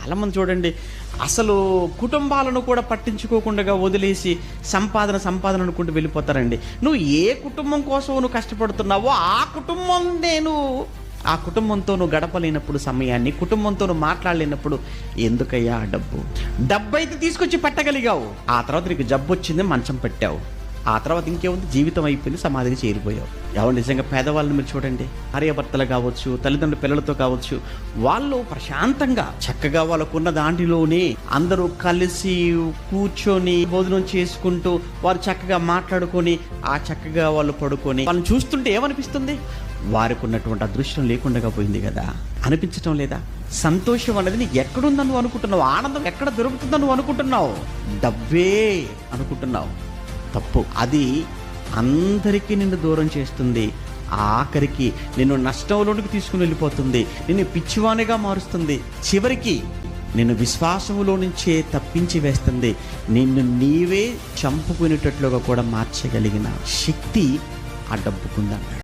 చాలామంది చూడండి, అసలు కుటుంబాలను కూడా పట్టించుకోకుండా వదిలేసి సంపాదన అనుకుంటూ వెళ్ళిపోతారండి. నువ్వు ఏ కుటుంబం కోసం నువ్వు కష్టపడుతున్నావో ఆ కుటుంబంతో నువ్వు గడపలేనప్పుడు సమయాన్ని, కుటుంబంతో నువ్వు మాట్లాడలేనప్పుడు ఎందుకయ్యా ఆ డబ్బు అయితే తీసుకొచ్చి పెట్టగలిగావు, ఆ తర్వాత నీకు జబ్బు వచ్చింది, మంచం పెట్టావు, ఆ తర్వాత ఇంకేముంది, జీవితం అయిపోయింది, సమాధికి చేరిపోయావు. ఎవరు నిజంగా పేదవాళ్ళని మీరు చూడండి, భార్యాభర్తలు కావచ్చు, తల్లిదండ్రుల పిల్లలతో కావచ్చు, వాళ్ళు ప్రశాంతంగా చక్కగా వాళ్ళకున్న దాంట్లోనే అందరూ కలిసి కూర్చొని భోజనం చేసుకుంటూ వారు చక్కగా మాట్లాడుకొని చక్కగా వాళ్ళు పడుకొని వాళ్ళని చూస్తుంటే ఏమనిపిస్తుంది? వారికి ఉన్నటువంటి అదృష్టం లేకుండా పోయింది కదా, అనిపించటం లేదా? సంతోషం అనేది నీకు ఎక్కడుందని నువ్వు అనుకుంటున్నావు, ఆనందం ఎక్కడ దొరుకుతుందని నువ్వు అనుకుంటున్నావు, డబ్బే అనుకుంటున్నావు. తప్పు. అది అందరికీ నిన్ను దూరం చేస్తుంది, ఆఖరికి నిన్ను నష్టంలోనికి తీసుకుని వెళ్ళిపోతుంది, నిన్ను పిచ్చివానిగా మారుస్తుంది, చివరికి నిన్ను విశ్వాసములో నుంచే తప్పించి వేస్తుంది, నిన్ను నీవే చంపుకునేటట్లుగా కూడా మార్చగలిగిన శక్తి ఆ డబ్బుకుందన్నాడు.